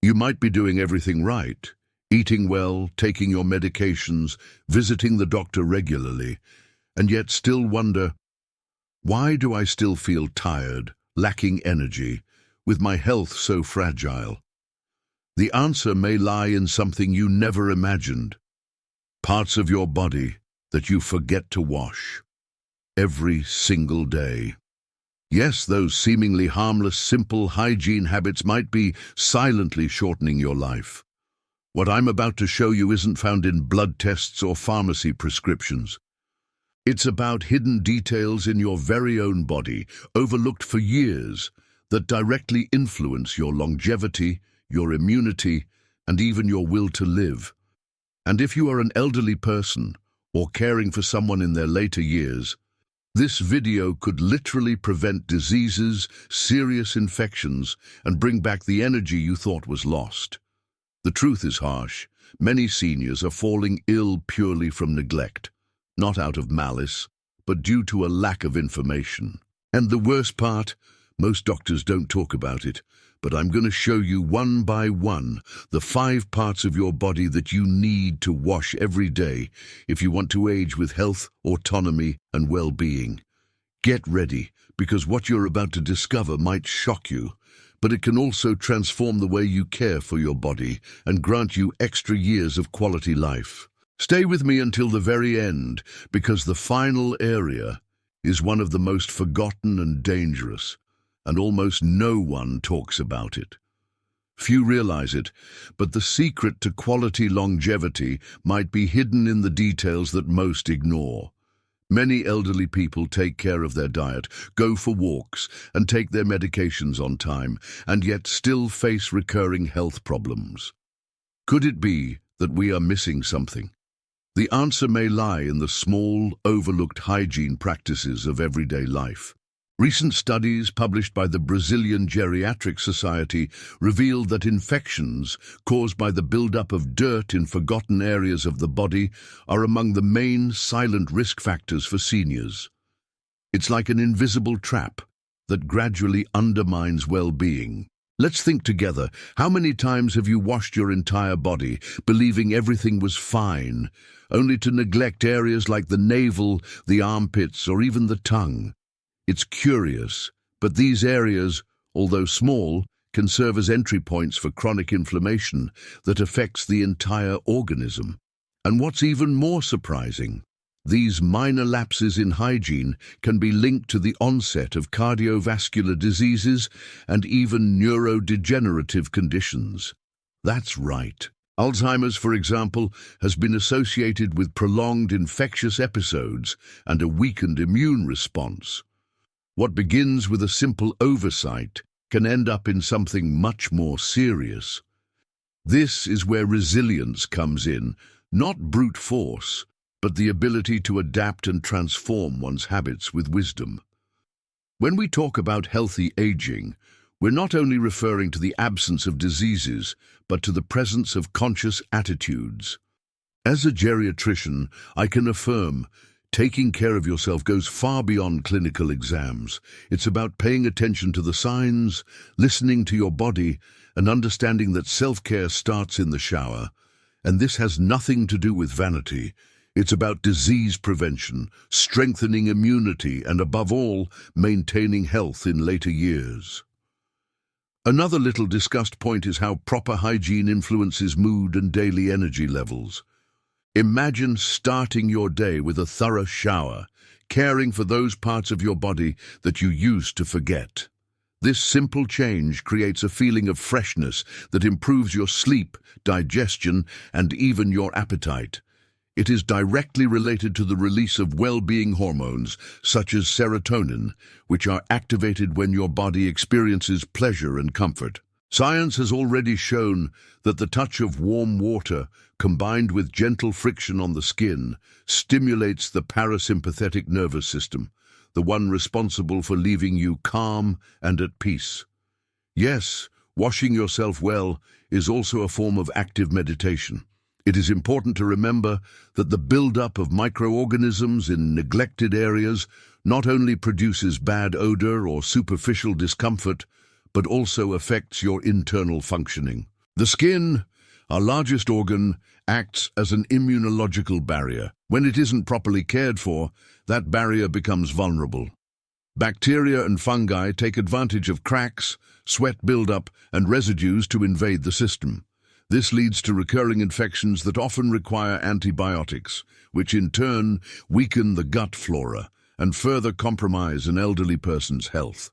You might be doing everything right, eating well, taking your medications, visiting the doctor regularly, and yet still wonder, why do I still feel tired, lacking energy, with my health so fragile? The answer may lie in something you never imagined, parts of your body that you forget to wash every single day. Yes, those seemingly harmless, simple hygiene habits might be silently shortening your life. What I'm about to show you isn't found in blood tests or pharmacy prescriptions. It's about hidden details in your very own body, overlooked for years, that directly influence your longevity, your immunity, and even your will to live. And if you are an elderly person or caring for someone in their later years, this video could literally prevent diseases, serious infections, and bring back the energy you thought was lost. The truth is harsh. Many seniors are falling ill purely from neglect, not out of malice, but due to a lack of information. And the worst part, most doctors don't talk about it, but I'm going to show you one by one the 5 parts of your body that you need to wash every day if you want to age with health, autonomy, and well-being. Get ready, because what you're about to discover might shock you, but it can also transform the way you care for your body and grant you extra years of quality life. Stay with me until the very end, because the final area is one of the most forgotten and dangerous, and almost no one talks about it. Few realize it, but the secret to quality longevity might be hidden in the details that most ignore. Many elderly people take care of their diet, go for walks, and take their medications on time, and yet still face recurring health problems. Could it be that we are missing something? The answer may lie in the small, overlooked hygiene practices of everyday life. Recent studies published by the Brazilian Geriatric Society revealed that infections caused by the buildup of dirt in forgotten areas of the body are among the main silent risk factors for seniors. It's like an invisible trap that gradually undermines well-being. Let's think together. How many times have you washed your entire body, believing everything was fine, only to neglect areas like the navel, the armpits, or even the tongue? It's curious, but these areas, although small, can serve as entry points for chronic inflammation that affects the entire organism. And what's even more surprising, these minor lapses in hygiene can be linked to the onset of cardiovascular diseases and even neurodegenerative conditions. That's right. Alzheimer's, for example, has been associated with prolonged infectious episodes and a weakened immune response. What begins with a simple oversight can end up in something much more serious. This is where resilience comes in, not brute force, but the ability to adapt and transform one's habits with wisdom. When we talk about healthy aging, we're not only referring to the absence of diseases, but to the presence of conscious attitudes. As a geriatrician, I can affirm, taking care of yourself goes far beyond clinical exams. It's about paying attention to the signs, listening to your body, and understanding that self-care starts in the shower. And this has nothing to do with vanity. It's about disease prevention, strengthening immunity, and above all, maintaining health in later years. Another little discussed point is how proper hygiene influences mood and daily energy levels. Imagine starting your day with a thorough shower, caring for those parts of your body that you used to forget. This simple change creates a feeling of freshness that improves your sleep, digestion, and even your appetite. It is directly related to the release of well-being hormones, such as serotonin, which are activated when your body experiences pleasure and comfort. Science has already shown that the touch of warm water, combined with gentle friction on the skin, stimulates the parasympathetic nervous system, the one responsible for leaving you calm and at peace. Yes, washing yourself well is also a form of active meditation. It is important to remember that the buildup of microorganisms in neglected areas not only produces bad odor or superficial discomfort, but also affects your internal functioning. The skin, our largest organ, acts as an immunological barrier. When it isn't properly cared for, that barrier becomes vulnerable. Bacteria and fungi take advantage of cracks, sweat buildup, and residues to invade the system. This leads to recurring infections that often require antibiotics, which in turn weaken the gut flora and further compromise an elderly person's health.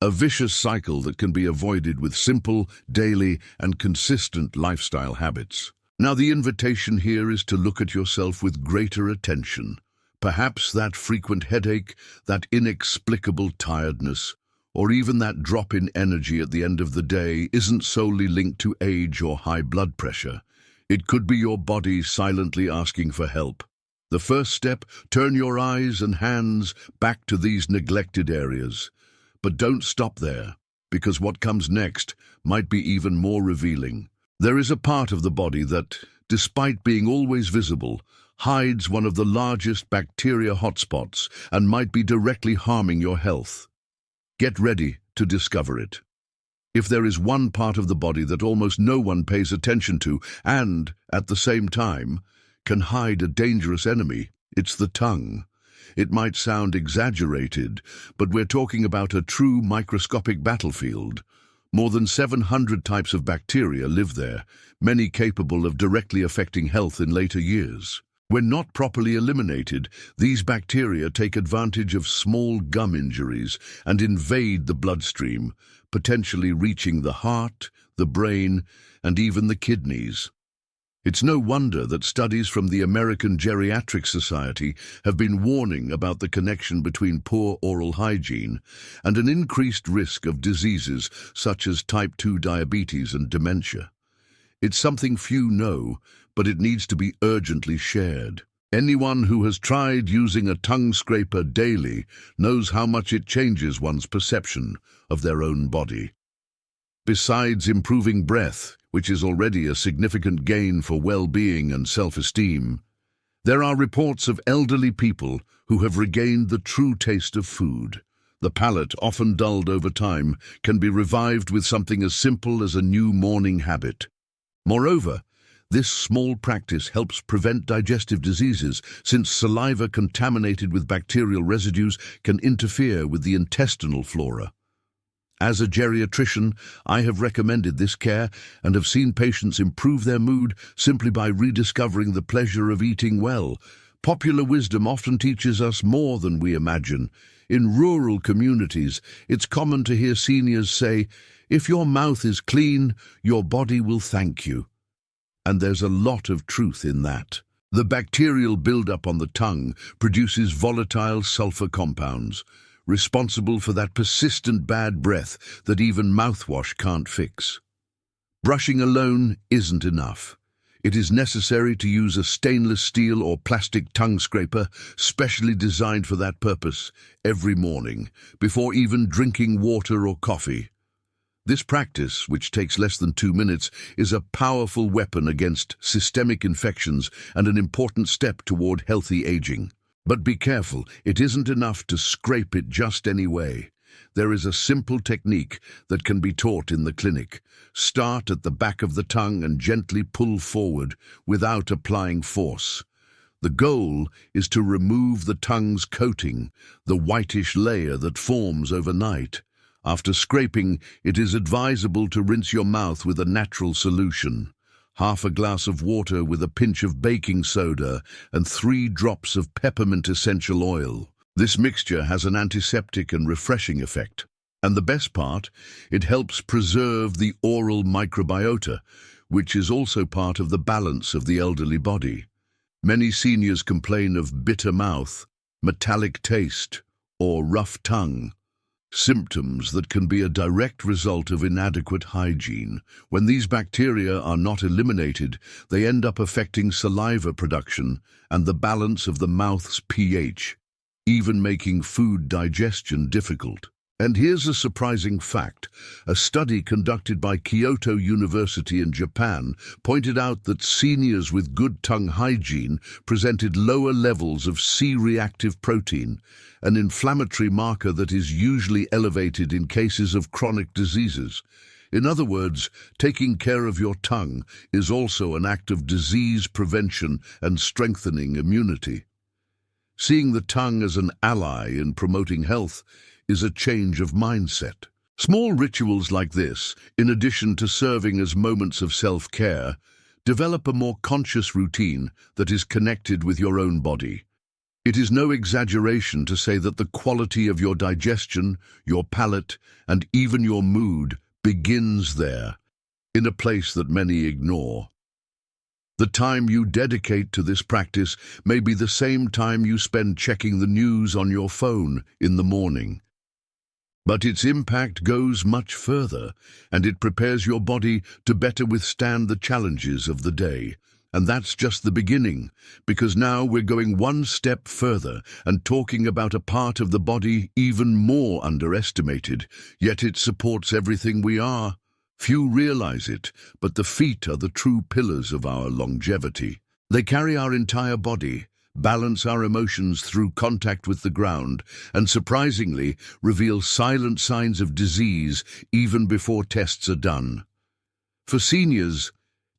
A vicious cycle that can be avoided with simple, daily, and consistent lifestyle habits. Now, the invitation here is to look at yourself with greater attention. Perhaps that frequent headache, that inexplicable tiredness, or even that drop in energy at the end of the day isn't solely linked to age or high blood pressure. It could be your body silently asking for help. The first step, turn your eyes and hands back to these neglected areas. But don't stop there, because what comes next might be even more revealing. There is a part of the body that, despite being always visible, hides one of the largest bacteria hotspots and might be directly harming your health. Get ready to discover it. If there is one part of the body that almost no one pays attention to and, at the same time, can hide a dangerous enemy, it's the tongue. It might sound exaggerated, but we're talking about a true microscopic battlefield. More than 700 types of bacteria live there, many capable of directly affecting health in later years. When not properly eliminated, these bacteria take advantage of small gum injuries and invade the bloodstream, potentially reaching the heart, the brain, and even the kidneys. It's no wonder that studies from the American Geriatric Society have been warning about the connection between poor oral hygiene and an increased risk of diseases such as type 2 diabetes and dementia. It's something few know, but it needs to be urgently shared. Anyone who has tried using a tongue scraper daily knows how much it changes one's perception of their own body. Besides improving breath, which is already a significant gain for well-being and self-esteem, there are reports of elderly people who have regained the true taste of food. The palate, often dulled over time, can be revived with something as simple as a new morning habit. Moreover, this small practice helps prevent digestive diseases, since saliva contaminated with bacterial residues can interfere with the intestinal flora. As a geriatrician, I have recommended this care and have seen patients improve their mood simply by rediscovering the pleasure of eating well. Popular wisdom often teaches us more than we imagine. In rural communities, it's common to hear seniors say, "If your mouth is clean, your body will thank you." And there's a lot of truth in that. The bacterial buildup on the tongue produces volatile sulfur compounds, responsible for that persistent bad breath that even mouthwash can't fix. Brushing alone isn't enough. It is necessary to use a stainless steel or plastic tongue scraper specially designed for that purpose every morning, before even drinking water or coffee. This practice, which takes less than 2 minutes, is a powerful weapon against systemic infections and an important step toward healthy aging. But be careful, it isn't enough to scrape it just any way. There is a simple technique that can be taught in the clinic. Start at the back of the tongue and gently pull forward without applying force. The goal is to remove the tongue's coating, the whitish layer that forms overnight. After scraping, it is advisable to rinse your mouth with a natural solution. Half a glass of water with a pinch of baking soda and 3 drops of peppermint essential oil. This mixture has an antiseptic and refreshing effect. And the best part, it helps preserve the oral microbiota, which is also part of the balance of the elderly body. Many seniors complain of bitter mouth, metallic taste, or rough tongue. Symptoms that can be a direct result of inadequate hygiene. When these bacteria are not eliminated, they end up affecting saliva production and the balance of the mouth's pH, even making food digestion difficult. And here's a surprising fact. A study conducted by Kyoto University in Japan pointed out that seniors with good tongue hygiene presented lower levels of C-reactive protein, an inflammatory marker that is usually elevated in cases of chronic diseases. In other words, taking care of your tongue is also an act of disease prevention and strengthening immunity. Seeing the tongue as an ally in promoting health is a change of mindset. Small rituals like this, in addition to serving as moments of self-care, develop a more conscious routine that is connected with your own body. It is no exaggeration to say that the quality of your digestion, your palate, and even your mood begins there, in a place that many ignore. The time you dedicate to this practice may be the same time you spend checking the news on your phone in the morning. But its impact goes much further, and it prepares your body to better withstand the challenges of the day. And that's just the beginning, because now we're going one step further and talking about a part of the body even more underestimated, yet it supports everything we are. Few realize it, but the feet are the true pillars of our longevity. They carry our entire body, balance our emotions through contact with the ground, and surprisingly reveal silent signs of disease even before tests are done. For seniors,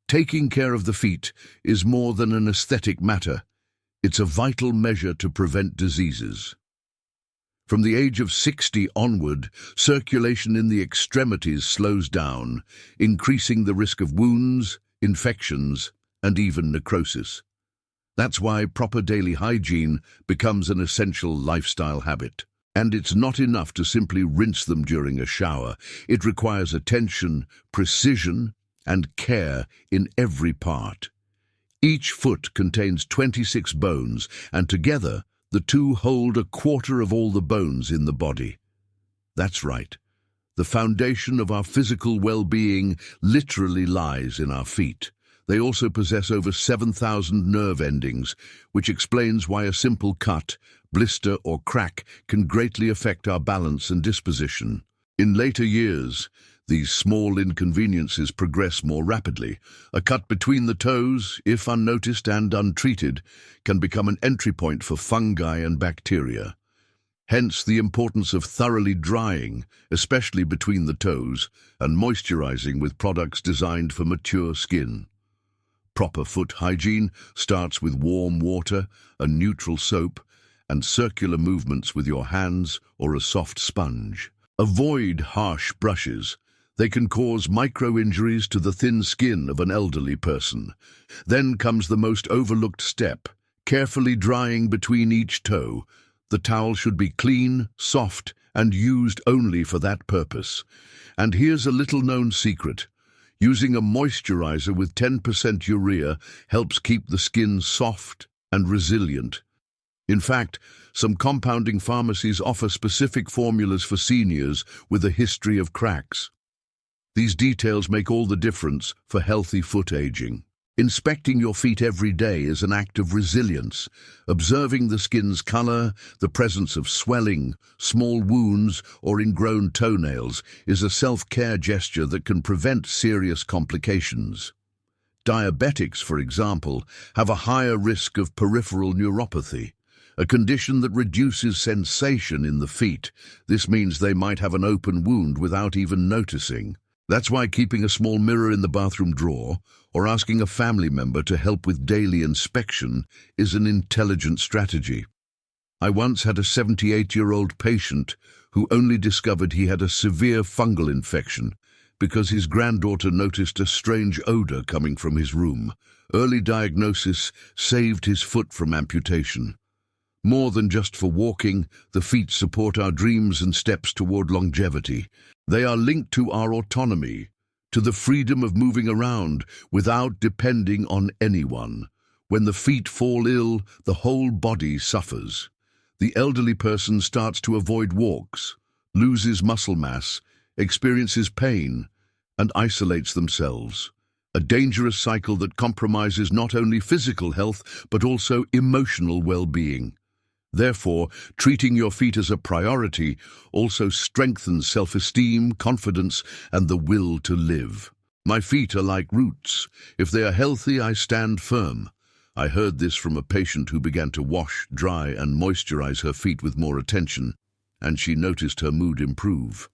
taking care of the feet is more than an aesthetic matter. It's a vital measure to prevent diseases. From the age of 60 onward, circulation in the extremities slows down, increasing the risk of wounds, infections, and even necrosis. That's why proper daily hygiene becomes an essential lifestyle habit. And it's not enough to simply rinse them during a shower. It requires attention, precision, and care in every part. Each foot contains 26 bones, and together, the two hold a quarter of all the bones in the body. That's right. The foundation of our physical well-being literally lies in our feet. They also possess over 7,000 nerve endings, which explains why a simple cut, blister, or crack can greatly affect our balance and disposition. In later years, these small inconveniences progress more rapidly. A cut between the toes, if unnoticed and untreated, can become an entry point for fungi and bacteria. Hence the importance of thoroughly drying, especially between the toes, and moisturizing with products designed for mature skin. Proper foot hygiene starts with warm water, a neutral soap, and circular movements with your hands or a soft sponge. Avoid harsh brushes. They can cause micro-injuries to the thin skin of an elderly person. Then comes the most overlooked step, carefully drying between each toe. The towel should be clean, soft, and used only for that purpose. And here's a little-known secret. Using a moisturizer with 10% urea helps keep the skin soft and resilient. In fact, some compounding pharmacies offer specific formulas for seniors with a history of cracks. These details make all the difference for healthy foot aging. Inspecting your feet every day is an act of resilience. Observing the skin's color, the presence of swelling, small wounds, or ingrown toenails is a self-care gesture that can prevent serious complications. Diabetics, for example, have a higher risk of peripheral neuropathy, a condition that reduces sensation in the feet. This means they might have an open wound without even noticing. That's why keeping a small mirror in the bathroom drawer or asking a family member to help with daily inspection is an intelligent strategy. I once had a 78-year-old patient who only discovered he had a severe fungal infection because his granddaughter noticed a strange odor coming from his room. Early diagnosis saved his foot from amputation. More than just for walking, the feet support our dreams and steps toward longevity. They are linked to our autonomy, to the freedom of moving around without depending on anyone. When the feet fall ill, the whole body suffers. The elderly person starts to avoid walks, loses muscle mass, experiences pain, and isolates themselves. A dangerous cycle that compromises not only physical health, but also emotional well-being. Therefore, treating your feet as a priority also strengthens self-esteem, confidence, and the will to live. My feet are like roots. If they are healthy, I stand firm. I heard this from a patient who began to wash, dry, and moisturize her feet with more attention, and she noticed her mood improve.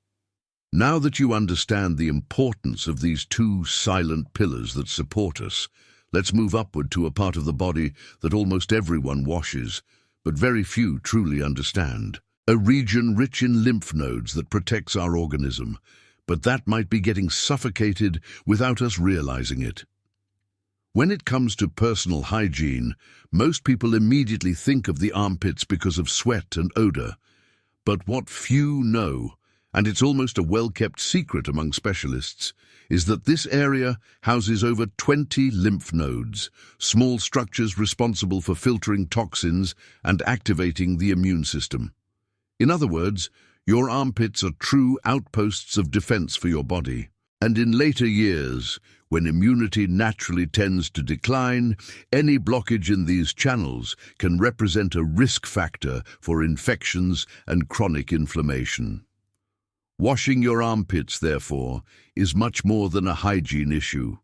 Now that you understand the importance of these two silent pillars that support us, let's move upward to a part of the body that almost everyone washes, but very few truly understand. A region rich in lymph nodes that protects our organism, but that might be getting suffocated without us realizing it. When it comes to personal hygiene, most people immediately think of the armpits because of sweat and odor. But what few know, and it's almost a well-kept secret among specialists, is that this area houses over 20 lymph nodes, small structures responsible for filtering toxins and activating the immune system. In other words, your armpits are true outposts of defense for your body. And in later years, when immunity naturally tends to decline, any blockage in these channels can represent a risk factor for infections and chronic inflammation. Washing your armpits, therefore, is much more than a hygiene issue.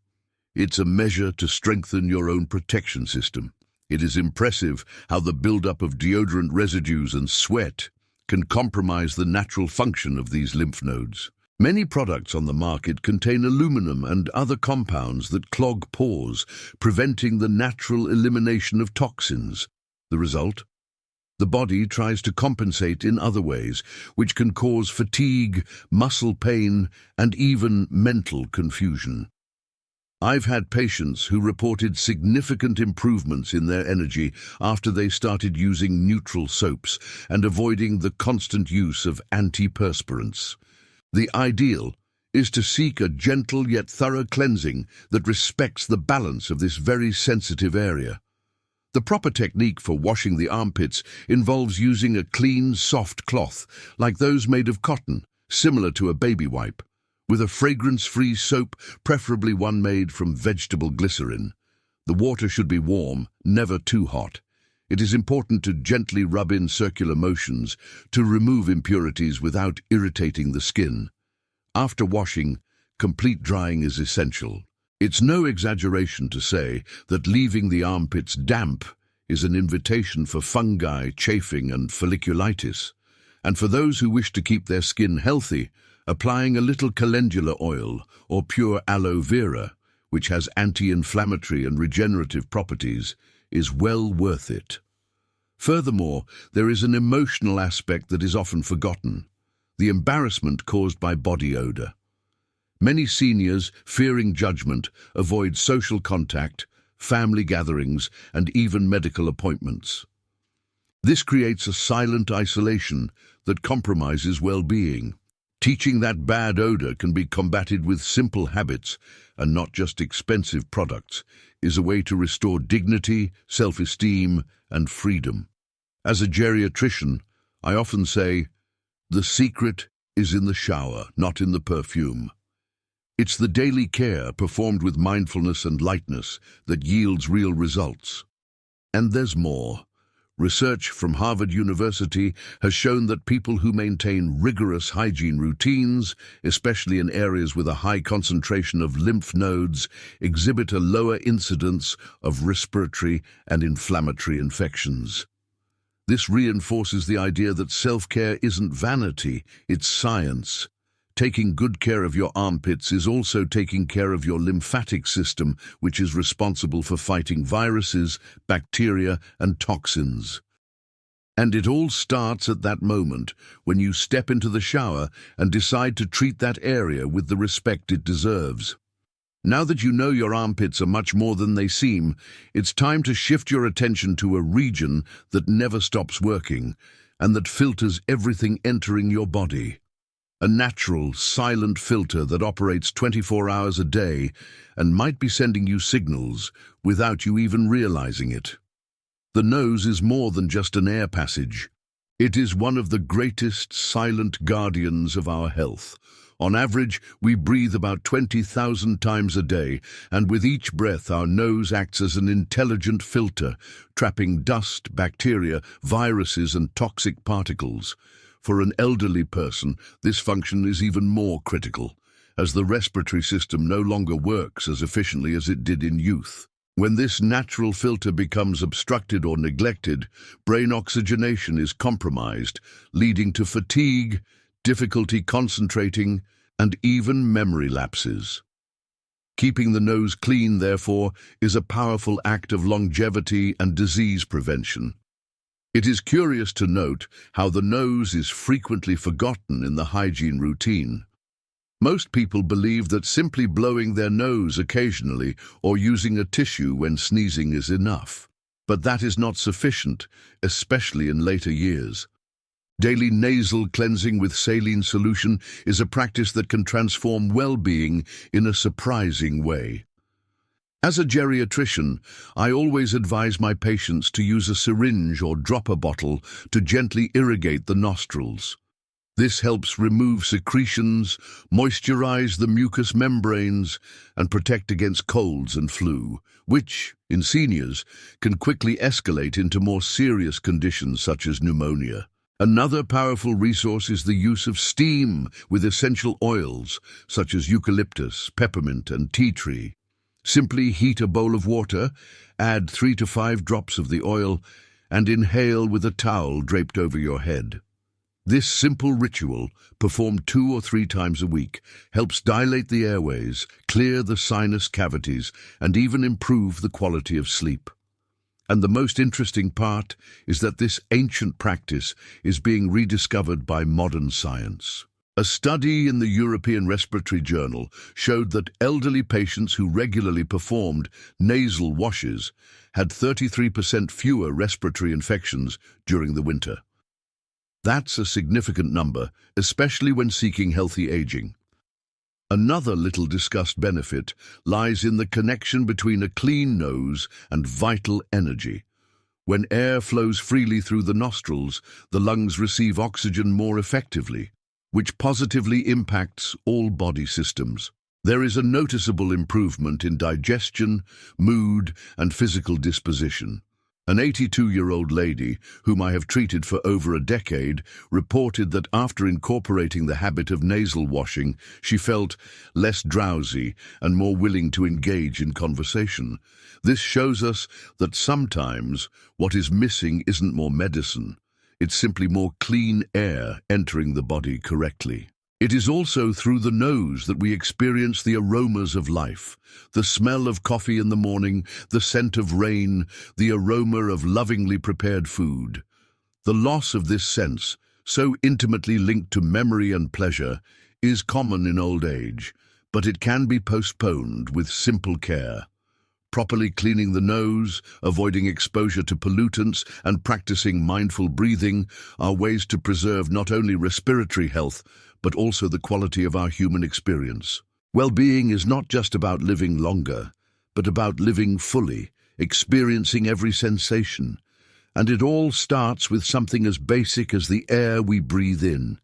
It's a measure to strengthen your own protection system. It is impressive how the buildup of deodorant residues and sweat can compromise the natural function of these lymph nodes. Many products on the market contain aluminum and other compounds that clog pores, preventing the natural elimination of toxins. The result? The body tries to compensate in other ways, which can cause fatigue, muscle pain, and even mental confusion. I've had patients who reported significant improvements in their energy after they started using neutral soaps and avoiding the constant use of antiperspirants. The ideal is to seek a gentle yet thorough cleansing that respects the balance of this very sensitive area. The proper technique for washing the armpits involves using a clean, soft cloth, like those made of cotton, similar to a baby wipe, with a fragrance-free soap, preferably one made from vegetable glycerin. The water should be warm, never too hot. It is important to gently rub in circular motions to remove impurities without irritating the skin. After washing, complete drying is essential. It's no exaggeration to say that leaving the armpits damp is an invitation for fungi, chafing, and folliculitis. And for those who wish to keep their skin healthy, applying a little calendula oil or pure aloe vera, which has anti-inflammatory and regenerative properties, is well worth it. Furthermore, there is an emotional aspect that is often forgotten: the embarrassment caused by body odor. Many seniors, fearing judgment, avoid social contact, family gatherings, and even medical appointments. This creates a silent isolation that compromises well-being. Teaching that bad odor can be combated with simple habits and not just expensive products is a way to restore dignity, self-esteem, and freedom. As a geriatrician, I often say, the secret is in the shower, not in the perfume. It's the daily care performed with mindfulness and lightness that yields real results. And there's more. Research from Harvard University has shown that people who maintain rigorous hygiene routines, especially in areas with a high concentration of lymph nodes, exhibit a lower incidence of respiratory and inflammatory infections. This reinforces the idea that self-care isn't vanity, it's science. Taking good care of your armpits is also taking care of your lymphatic system, which is responsible for fighting viruses, bacteria, and toxins. And it all starts at that moment, when you step into the shower and decide to treat that area with the respect it deserves. Now that you know your armpits are much more than they seem, it's time to shift your attention to a region that never stops working and that filters everything entering your body. A natural, silent filter that operates 24 hours a day and might be sending you signals without you even realizing it. The nose is more than just an air passage. It is one of the greatest silent guardians of our health. On average, we breathe about 20,000 times a day, and with each breath our nose acts as an intelligent filter, trapping dust, bacteria, viruses, and toxic particles. For an elderly person, this function is even more critical, as the respiratory system no longer works as efficiently as it did in youth. When this natural filter becomes obstructed or neglected, brain oxygenation is compromised, leading to fatigue, difficulty concentrating, and even memory lapses. Keeping the nose clean, therefore, is a powerful act of longevity and disease prevention. It is curious to note how the nose is frequently forgotten in the hygiene routine. Most people believe that simply blowing their nose occasionally or using a tissue when sneezing is enough. But that is not sufficient, especially in later years. Daily nasal cleansing with saline solution is a practice that can transform well-being in a surprising way. As a geriatrician, I always advise my patients to use a syringe or dropper bottle to gently irrigate the nostrils. This helps remove secretions, moisturize the mucous membranes, and protect against colds and flu, which, in seniors, can quickly escalate into more serious conditions such as pneumonia. Another powerful resource is the use of steam with essential oils such as eucalyptus, peppermint, and tea tree. Simply heat a bowl of water, add 3 to 5 drops of the oil, and inhale with a towel draped over your head. This simple ritual, performed 2 or 3 times a week, helps dilate the airways, clear the sinus cavities, and even improve the quality of sleep. And the most interesting part is that this ancient practice is being rediscovered by modern science. A study in the European Respiratory Journal showed that elderly patients who regularly performed nasal washes had 33% fewer respiratory infections during the winter. That's a significant number, especially when seeking healthy aging. Another little discussed benefit lies in the connection between a clean nose and vital energy. When air flows freely through the nostrils, the lungs receive oxygen more effectively, which positively impacts all body systems. There is a noticeable improvement in digestion, mood, and physical disposition. An 82-year-old lady, whom I have treated for over a decade, reported that after incorporating the habit of nasal washing, she felt less drowsy and more willing to engage in conversation. This shows us that sometimes what is missing isn't more medicine. It's simply more clean air entering the body correctly. It is also through the nose that we experience the aromas of life, the smell of coffee in the morning, the scent of rain, the aroma of lovingly prepared food. The loss of this sense, so intimately linked to memory and pleasure, is common in old age, but it can be postponed with simple care. Properly cleaning the nose, avoiding exposure to pollutants, and practicing mindful breathing are ways to preserve not only respiratory health, but also the quality of our human experience. Well-being is not just about living longer, but about living fully, experiencing every sensation. And it all starts with something as basic as the air we breathe in.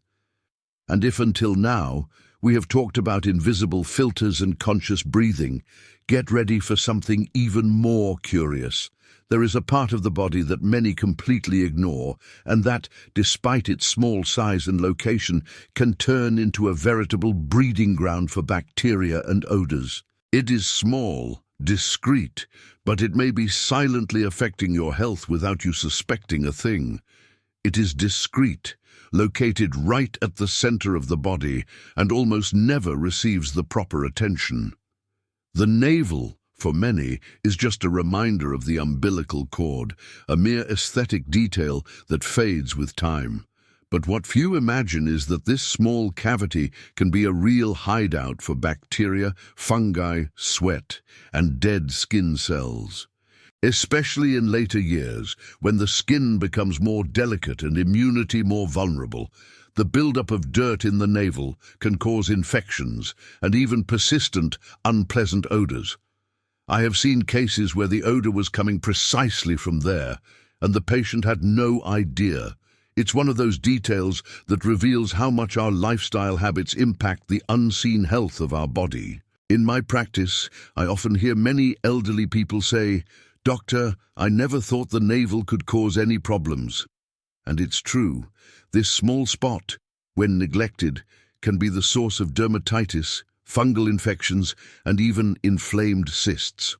And if until now we have talked about invisible filters and conscious breathing, get ready for something even more curious. There is a part of the body that many completely ignore, and that, despite its small size and location, can turn into a veritable breeding ground for bacteria and odors. It is small, discreet, but it may be silently affecting your health without you suspecting a thing. It is discreet, located right at the center of the body, and almost never receives the proper attention. The navel, for many, is just a reminder of the umbilical cord, a mere aesthetic detail that fades with time. But what few imagine is that this small cavity can be a real hideout for bacteria, fungi, sweat, and dead skin cells. Especially in later years, when the skin becomes more delicate and immunity more vulnerable, the buildup of dirt in the navel can cause infections and even persistent, unpleasant odors. I have seen cases where the odor was coming precisely from there, and the patient had no idea. It's one of those details that reveals how much our lifestyle habits impact the unseen health of our body. In my practice, I often hear many elderly people say, "Doctor, I never thought the navel could cause any problems." And it's true. This small spot, when neglected, can be the source of dermatitis, fungal infections, and even inflamed cysts.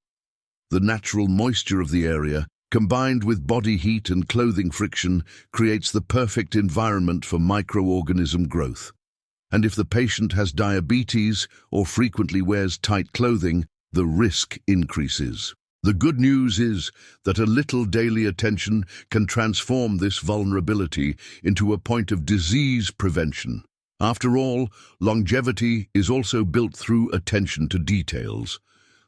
The natural moisture of the area, combined with body heat and clothing friction, creates the perfect environment for microorganism growth. And if the patient has diabetes or frequently wears tight clothing, the risk increases. The good news is that a little daily attention can transform this vulnerability into a point of disease prevention. After all, longevity is also built through attention to details.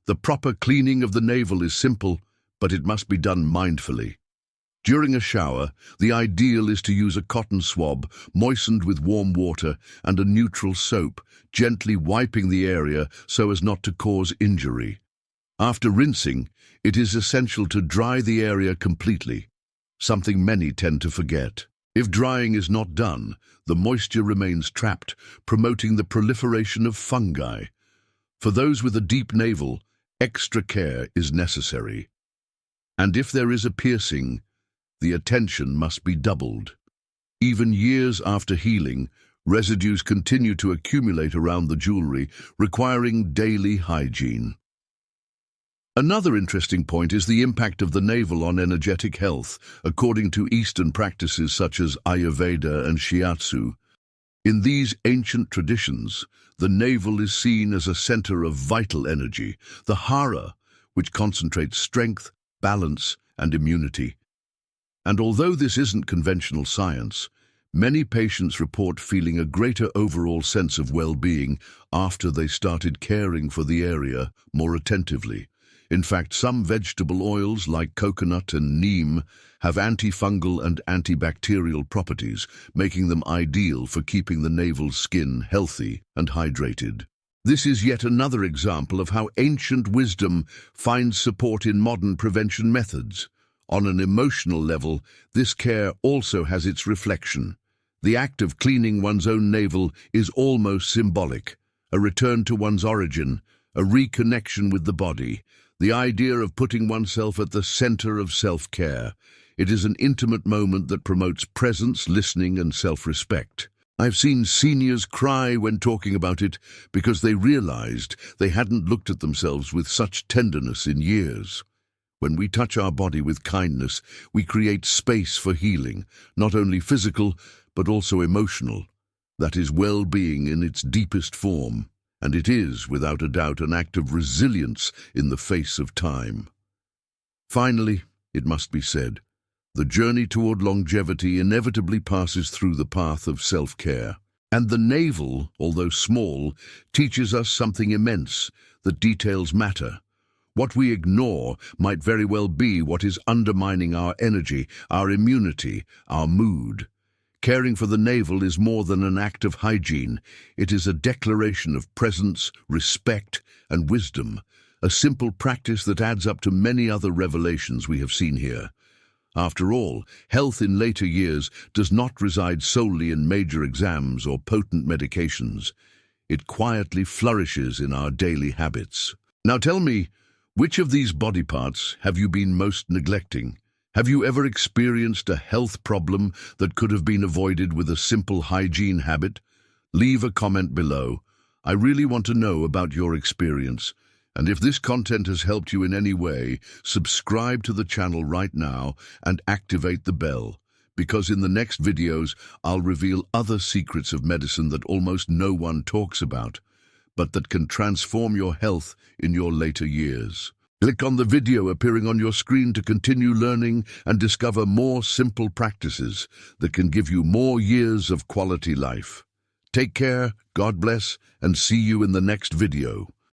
The proper cleaning of the navel is simple, but it must be done mindfully. During a shower, the ideal is to use a cotton swab moistened with warm water and a neutral soap, gently wiping the area so as not to cause injury. After rinsing, it is essential to dry the area completely, something many tend to forget. If drying is not done, the moisture remains trapped, promoting the proliferation of fungi. For those with a deep navel, extra care is necessary. And if there is a piercing, the attention must be doubled. Even years after healing, residues continue to accumulate around the jewelry, requiring daily hygiene. Another interesting point is the impact of the navel on energetic health, according to Eastern practices such as Ayurveda and Shiatsu. In these ancient traditions, the navel is seen as a center of vital energy, the hara, which concentrates strength, balance, and immunity. And although this isn't conventional science, many patients report feeling a greater overall sense of well-being after they started caring for the area more attentively. In fact, some vegetable oils like coconut and neem have antifungal and antibacterial properties, making them ideal for keeping the navel skin healthy and hydrated. This is yet another example of how ancient wisdom finds support in modern prevention methods. On an emotional level, this care also has its reflection. The act of cleaning one's own navel is almost symbolic, a return to one's origin, a reconnection with the body, the idea of putting oneself at the center of self-care. It is an intimate moment that promotes presence, listening, and self-respect. I've seen seniors cry when talking about it because they realized they hadn't looked at themselves with such tenderness in years. When we touch our body with kindness, we create space for healing, not only physical, but also emotional. That is well-being in its deepest form, and it is, without a doubt, an act of resilience in the face of time. Finally, it must be said, the journey toward longevity inevitably passes through the path of self-care. And the navel, although small, teaches us something immense, that details matter. What we ignore might very well be what is undermining our energy, our immunity, our mood. Caring for the navel is more than an act of hygiene. It is a declaration of presence, respect, and wisdom, a simple practice that adds up to many other revelations we have seen here. After all, health in later years does not reside solely in major exams or potent medications. It quietly flourishes in our daily habits. Now tell me, which of these body parts have you been most neglecting? Have you ever experienced a health problem that could have been avoided with a simple hygiene habit? Leave a comment below. I really want to know about your experience. And if this content has helped you in any way, subscribe to the channel right now and activate the bell, because in the next videos I'll reveal other secrets of medicine that almost no one talks about, but that can transform your health in your later years. Click on the video appearing on your screen to continue learning and discover more simple practices that can give you more years of quality life. Take care, God bless, and see you in the next video.